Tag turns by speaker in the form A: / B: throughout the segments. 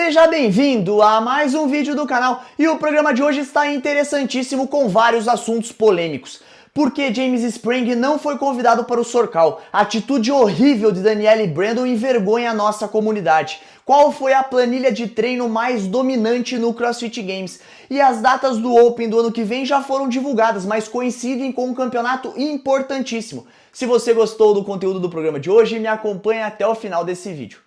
A: Seja bem-vindo a mais um vídeo do canal e o programa de hoje está interessantíssimo com vários assuntos polêmicos. Por que James Sprang não foi convidado para o Sorcal? A atitude horrível de Danielle Brandon envergonha a nossa comunidade. Qual foi a planilha de treino mais dominante no CrossFit Games? E as datas do Open do ano que vem já foram divulgadas, mas coincidem com um campeonato importantíssimo. Se você gostou do conteúdo do programa de hoje, me acompanhe até o final desse vídeo.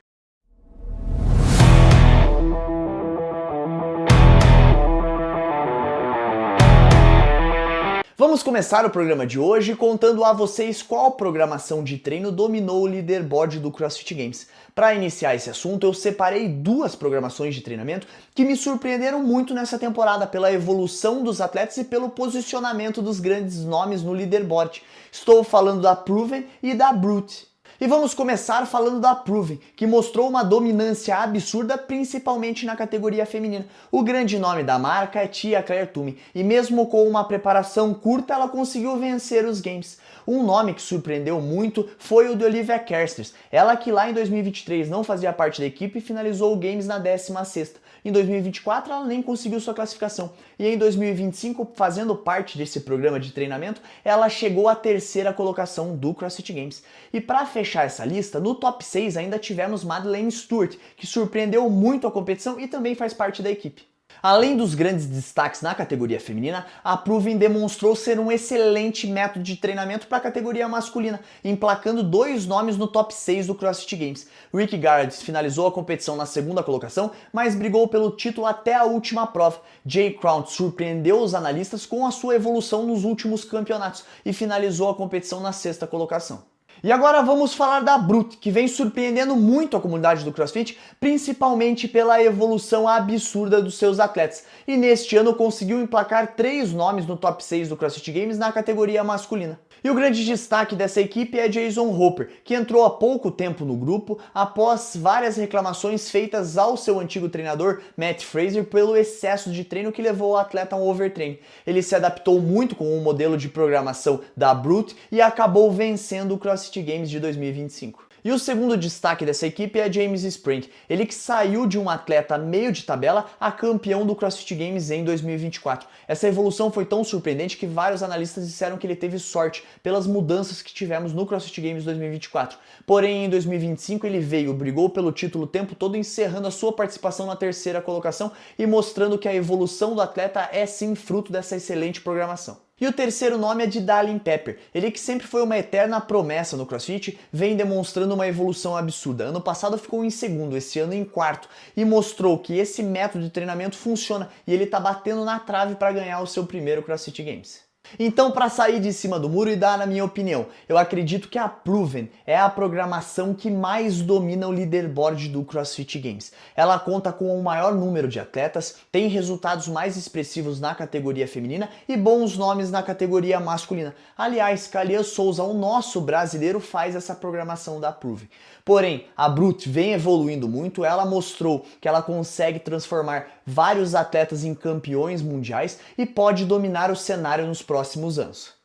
A: Vamos começar o programa de hoje contando a vocês qual programação de treino dominou o leaderboard do CrossFit Games. Para iniciar esse assunto, eu separei duas programações de treinamento que me surpreenderam muito nessa temporada pela evolução dos atletas e pelo posicionamento dos grandes nomes no leaderboard. Estou falando da Proven e da Brute. E vamos começar falando da Proven, que mostrou uma dominância absurda, principalmente na categoria feminina. O grande nome da marca é Tia Claire Toomey, e mesmo com uma preparação curta, ela conseguiu vencer os games. Um nome que surpreendeu muito foi o de Olivia Kersters, ela que lá em 2023 não fazia parte da equipe e finalizou o games na 16ª. Em 2024 ela nem conseguiu sua classificação, e em 2025, fazendo parte desse programa de treinamento, ela chegou à 3ª colocação do CrossFit Games. E para fechar essa lista, no top 6 ainda tivemos Madeleine Stewart, que surpreendeu muito a competição e também faz parte da equipe. Além dos grandes destaques na categoria feminina, a Proven demonstrou ser um excelente método de treinamento para a categoria masculina, emplacando dois nomes no top 6 do CrossFit Games. Rick Garrett finalizou a competição na 2ª colocação, mas brigou pelo título até a última prova. Jay Crown surpreendeu os analistas com a sua evolução nos últimos campeonatos e finalizou a competição na 6ª colocação. E agora vamos falar da Brute, que vem surpreendendo muito a comunidade do CrossFit, principalmente pela evolução absurda dos seus atletas. E neste ano conseguiu emplacar 3 nomes no top 6 do CrossFit Games na categoria masculina. E o grande destaque dessa equipe é Jason Hopper, que entrou há pouco tempo no grupo após várias reclamações feitas ao seu antigo treinador Matt Fraser pelo excesso de treino que levou o atleta a um overtraining. Ele se adaptou muito com o modelo de programação da Brute e acabou vencendo o CrossFit Games de 2025. E o segundo destaque dessa equipe é James Sprang, ele que saiu de um atleta meio de tabela a campeão do CrossFit Games em 2024. Essa evolução foi tão surpreendente que vários analistas disseram que ele teve sorte pelas mudanças que tivemos no CrossFit Games 2024. Porém, em 2025 ele brigou pelo título o tempo todo, encerrando a sua participação na 3ª colocação e mostrando que a evolução do atleta é sim fruto dessa excelente programação. E o terceiro nome é de Dallin Pepper, ele que sempre foi uma eterna promessa no CrossFit, vem demonstrando uma evolução absurda. Ano passado ficou em 2º, esse ano em 4º, e mostrou que esse método de treinamento funciona e ele tá batendo na trave para ganhar o seu primeiro CrossFit Games. Então, para sair de cima do muro e dar na minha opinião, eu acredito que a Proven é a programação que mais domina o leaderboard do CrossFit Games. Ela conta com o maior número de atletas, tem resultados mais expressivos na categoria feminina e bons nomes na categoria masculina. Aliás, Calian Souza, o nosso brasileiro, faz essa programação da Proven. Porém, a Brute vem evoluindo muito, ela mostrou que ela consegue transformar vários atletas em campeões mundiais e pode dominar o cenário nos próximos anos.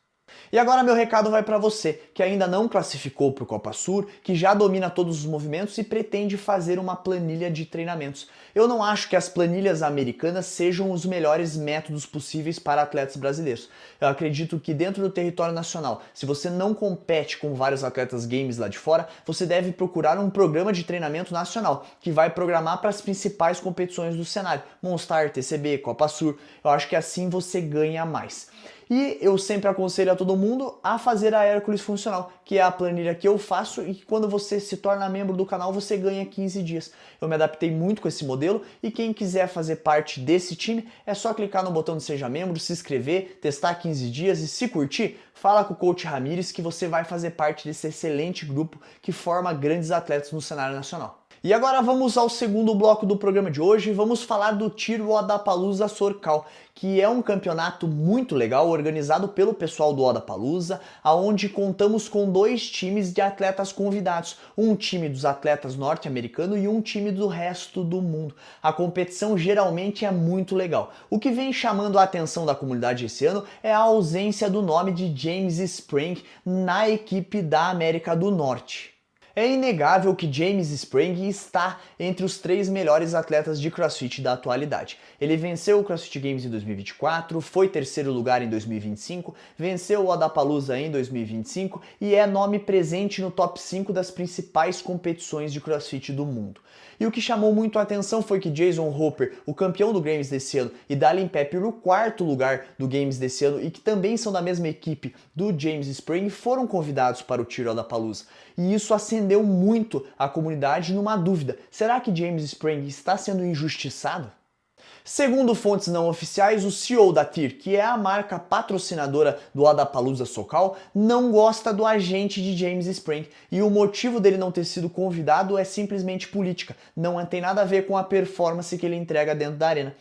A: E agora meu recado vai para você, que ainda não classificou para o Copa Sur, que já domina todos os movimentos e pretende fazer uma planilha de treinamentos. Eu não acho que as planilhas americanas sejam os melhores métodos possíveis para atletas brasileiros. Eu acredito que dentro do território nacional, se você não compete com vários atletas games lá de fora, você deve procurar um programa de treinamento nacional, que vai programar para as principais competições do cenário, Monstar, TCB, Copa Sur. Eu acho que assim você ganha mais. E eu sempre aconselho a todo mundo a fazer a Hércules Funcional, que é a planilha que eu faço e que quando você se torna membro do canal você ganha 15 dias. Eu me adaptei muito com esse modelo e quem quiser fazer parte desse time é só clicar no botão de Seja Membro, se inscrever, testar 15 dias e se curtir, fala com o Coach Ramires que você vai fazer parte desse excelente grupo que forma grandes atletas no cenário nacional. E agora vamos ao segundo bloco do programa de hoje, vamos falar do Team Wodapalooza Sorcal, que é um campeonato muito legal organizado pelo pessoal do Wodapalooza, onde contamos com 2 times de atletas convidados, um time dos atletas norte-americanos e um time do resto do mundo. A competição geralmente é muito legal. O que vem chamando a atenção da comunidade esse ano é a ausência do nome de James Sprang na equipe da América do Norte. É inegável que James Sprang está entre os 3 melhores atletas de CrossFit da atualidade. Ele venceu o CrossFit Games em 2024, foi terceiro lugar em 2025, venceu o Wodapalooza em 2025 e é nome presente no top 5 das principais competições de CrossFit do mundo. E o que chamou muito a atenção foi que Jason Hopper, o campeão do Games desse ano, e Dallin Pepper, o 4º lugar do Games desse ano, e que também são da mesma equipe do James Sprang, foram convidados para o Tiro Wodapalooza. E isso acendeu muito a comunidade numa dúvida: será que James Sprang está sendo injustiçado? Segundo fontes não oficiais, o CEO da TYR, que é a marca patrocinadora do Wodapalooza Socal, não gosta do agente de James Sprang, e o motivo dele não ter sido convidado é simplesmente política, não tem nada a ver com a performance que ele entrega dentro da arena.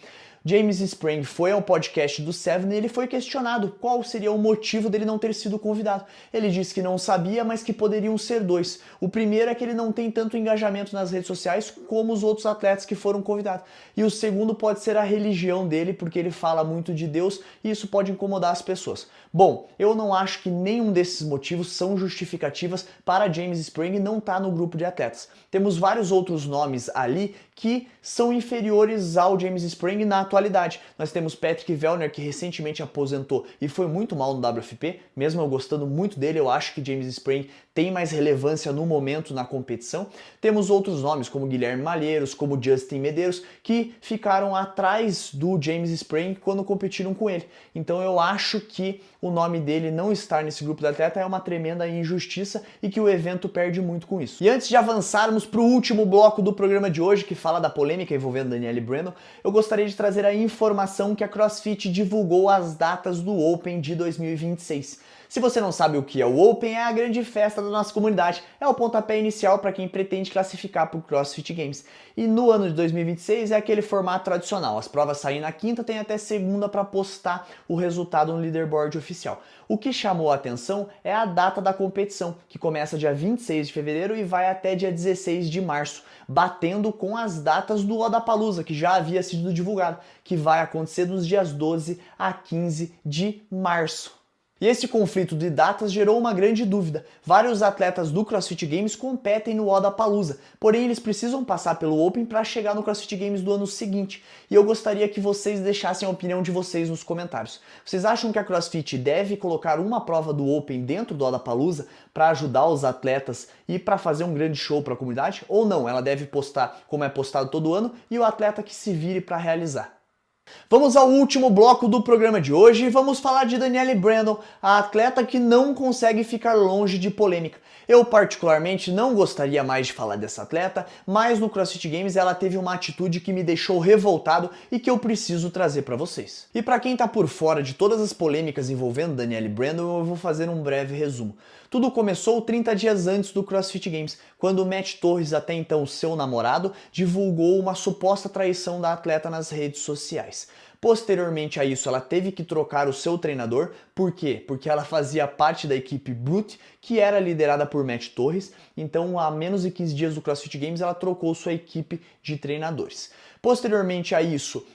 A: James Sprang foi ao podcast do Seven e ele foi questionado qual seria o motivo dele não ter sido convidado. Ele disse que não sabia, mas que poderiam ser 2. O primeiro é que ele não tem tanto engajamento nas redes sociais como os outros atletas que foram convidados. E o segundo pode ser a religião dele, porque ele fala muito de Deus e isso pode incomodar as pessoas. Bom, eu não acho que nenhum desses motivos são justificativas para James Sprang não estar no grupo de atletas. Temos vários outros nomes ali que são inferiores ao James Sprang na atualidade. Nós temos Patrick Vellner, que recentemente aposentou e foi muito mal no WFP, mesmo eu gostando muito dele, eu acho que James Sprang tem mais relevância no momento na competição. Temos outros nomes, como Guilherme Malheiros, como Justin Medeiros, que ficaram atrás do James Sprang quando competiram com ele. Então eu acho que o nome dele não estar nesse grupo de atleta é uma tremenda injustiça e que o evento perde muito com isso. E antes de avançarmos para o último bloco do programa de hoje, que fala da polêmica envolvendo Danielle Brennan, eu gostaria de trazer a informação que a CrossFit divulgou as datas do Open de 2026. Se você não sabe o que é o Open, é a grande festa da nossa comunidade, é o pontapé inicial para quem pretende classificar para o CrossFit Games. E no ano de 2026 é aquele formato tradicional, as provas saem na quinta, tem até segunda para postar o resultado no leaderboard oficial. O que chamou a atenção é a data da competição, que começa dia 26 de fevereiro e vai até dia 16 de março, batendo com as datas do Wodapalooza, que já havia sido divulgado, que vai acontecer dos dias 12 a 15 de março. E esse conflito de datas gerou uma grande dúvida. Vários atletas do CrossFit Games competem no Wodapalooza, porém eles precisam passar pelo Open para chegar no CrossFit Games do ano seguinte. E eu gostaria que vocês deixassem a opinião de vocês nos comentários. Vocês acham que a CrossFit deve colocar uma prova do Open dentro do Wodapalooza para ajudar os atletas e para fazer um grande show para a comunidade? Ou não, ela deve postar como é postado todo ano e o atleta que se vire para realizar? Vamos ao último bloco do programa de hoje e vamos falar de Danielle Brennan, a atleta que não consegue ficar longe de polêmica. Eu particularmente não gostaria mais de falar dessa atleta, mas no CrossFit Games ela teve uma atitude que me deixou revoltado e que eu preciso trazer para vocês. E para quem tá por fora de todas as polêmicas envolvendo Danielle Brennan, eu vou fazer um breve resumo. Tudo começou 30 dias antes do CrossFit Games, quando o Matt Torres, até então seu namorado, divulgou uma suposta traição da atleta nas redes sociais. Posteriormente a isso, ela teve que trocar o seu treinador. Por quê? Porque ela fazia parte da equipe Brute, que era liderada por Matt Torres. Então, há menos de 15 dias do CrossFit Games, ela trocou sua equipe de treinadores. Posteriormente a isso,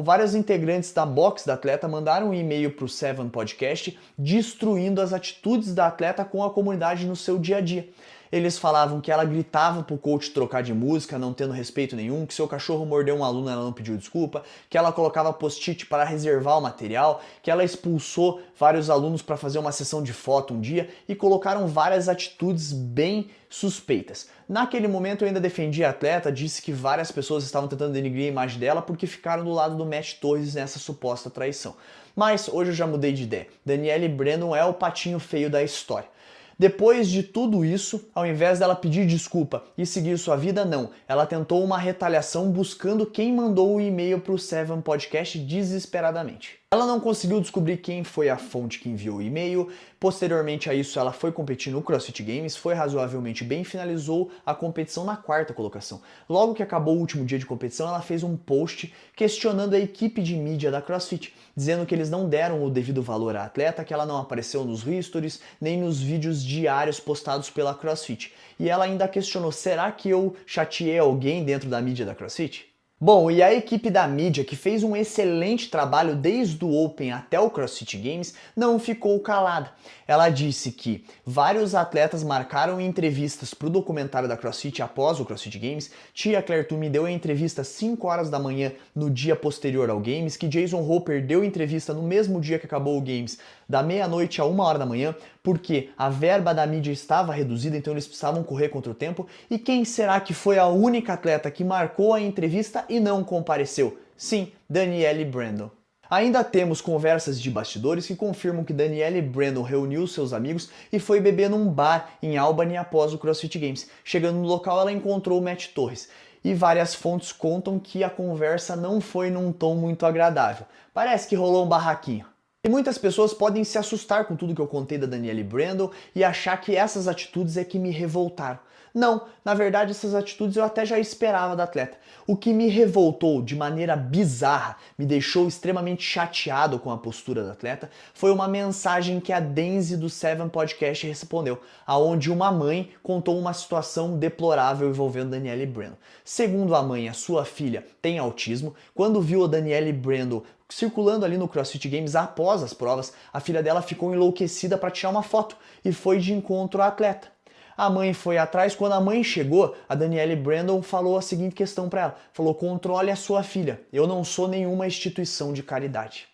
A: vários integrantes da box da atleta mandaram um e-mail para o Seven Podcast destruindo as atitudes da atleta com a comunidade no seu dia a dia. Eles falavam que ela gritava pro coach trocar de música, não tendo respeito nenhum, que seu cachorro mordeu um aluno e ela não pediu desculpa, que ela colocava post-it para reservar o material, que ela expulsou vários alunos para fazer uma sessão de foto um dia e colocaram várias atitudes bem suspeitas. Naquele momento eu ainda defendi a atleta, disse que várias pessoas estavam tentando denigrir a imagem dela porque ficaram do lado do Matt Torres nessa suposta traição. Mas hoje eu já mudei de ideia. Danielle Brennan é o patinho feio da história. Depois de tudo isso, ao invés dela pedir desculpa e seguir sua vida, não. Ela tentou uma retaliação buscando quem mandou o e-mail para o Seven Podcast desesperadamente. Ela não conseguiu descobrir quem foi a fonte que enviou o e-mail. Posteriormente a isso, ela foi competir no CrossFit Games, foi razoavelmente bem, finalizou a competição na 4ª colocação. Logo que acabou o último dia de competição, ela fez um post questionando a equipe de mídia da CrossFit, dizendo que eles não deram o devido valor à atleta, que ela não apareceu nos stories, nem nos vídeos diários postados pela CrossFit. E ela ainda questionou: será que eu chateei alguém dentro da mídia da CrossFit? Bom, e a equipe da mídia, que fez um excelente trabalho desde o Open até o CrossFit Games, não ficou calada. Ela disse que vários atletas marcaram entrevistas para o documentário da CrossFit após o CrossFit Games. Tia Claire Toomey deu a entrevista às 5 horas da manhã no dia posterior ao Games, que Jason Hopper deu entrevista no mesmo dia que acabou o Games, da meia-noite a 1 hora da manhã, porque a verba da mídia estava reduzida, então eles precisavam correr contra o tempo. E quem será que foi a única atleta que marcou a entrevista e não compareceu? Sim, Danielle Brandon. Ainda temos conversas de bastidores que confirmam que Danielle Brandon reuniu seus amigos e foi beber num bar em Albany após o CrossFit Games. Chegando no local, ela encontrou o Matt Torres. E várias fontes contam que a conversa não foi num tom muito agradável. Parece que rolou um barraquinho. E muitas pessoas podem se assustar com tudo que eu contei da Danielle Brandon e achar que essas atitudes é que me revoltaram. Não, na verdade essas atitudes eu até já esperava da atleta. O que me revoltou de maneira bizarra, me deixou extremamente chateado com a postura da atleta, foi uma mensagem que a Denzi do Seven Podcast respondeu, aonde uma mãe contou uma situação deplorável envolvendo Danielle Brandon. Segundo a mãe, a sua filha tem autismo. Quando viu a Danielle Brandon circulando ali no CrossFit Games após as provas, a filha dela ficou enlouquecida para tirar uma foto e foi de encontro à atleta. A mãe foi atrás, quando a mãe chegou, a Danielle Brandon falou a seguinte questão para ela, falou: controle a sua filha, eu não sou nenhuma instituição de caridade.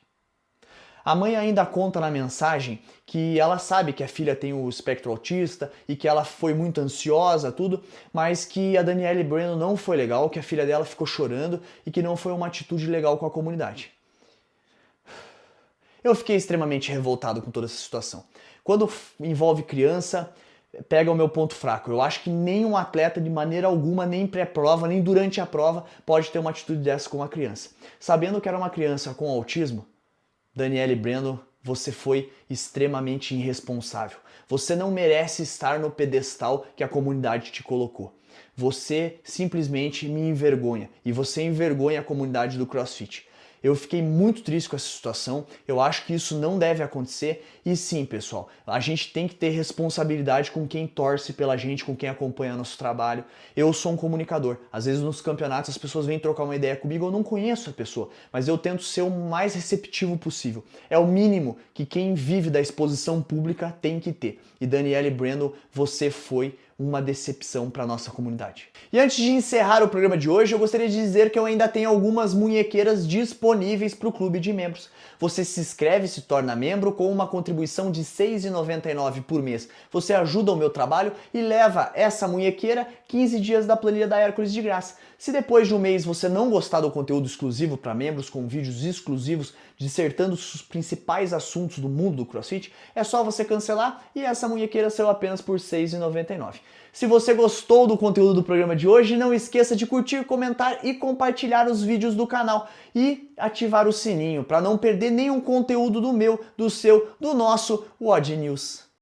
A: A mãe ainda conta na mensagem que ela sabe que a filha tem o espectro autista e que ela foi muito ansiosa, tudo, mas que a Danielle Brandon não foi legal, que a filha dela ficou chorando e que não foi uma atitude legal com a comunidade. Eu fiquei extremamente revoltado com toda essa situação. Quando envolve criança, pega o meu ponto fraco. Eu acho que nenhum atleta, de maneira alguma, nem pré-prova, nem durante a prova, pode ter uma atitude dessa com uma criança. Sabendo que era uma criança com autismo, Danielle Brandon, você foi extremamente irresponsável. Você não merece estar no pedestal que a comunidade te colocou. Você simplesmente me envergonha e você envergonha a comunidade do CrossFit. Eu fiquei muito triste com essa situação, eu acho que isso não deve acontecer e sim, pessoal, a gente tem que ter responsabilidade com quem torce pela gente, com quem acompanha nosso trabalho. Eu sou um comunicador, às vezes nos campeonatos as pessoas vêm trocar uma ideia comigo, eu não conheço a pessoa, mas eu tento ser o mais receptivo possível. É o mínimo que quem vive da exposição pública tem que ter. E Danielle Brandon, você foi uma decepção para nossa comunidade. E antes de encerrar o programa de hoje, eu gostaria de dizer que eu ainda tenho algumas munhequeiras disponíveis para o clube de membros. Você se inscreve e se torna membro com uma contribuição de R$ 6,99 por mês. Você ajuda o meu trabalho e leva essa munhequeira 15 dias da planilha da Hércules de graça. Se depois de um mês você não gostar do conteúdo exclusivo para membros, com vídeos exclusivos dissertando os principais assuntos do mundo do CrossFit, é só você cancelar e essa munhequeira saiu apenas por R$ 6,99. Se você gostou do conteúdo do programa de hoje, não esqueça de curtir, comentar e compartilhar os vídeos do canal e ativar o sininho para não perder nenhum conteúdo do meu, do seu, do nosso WOD News.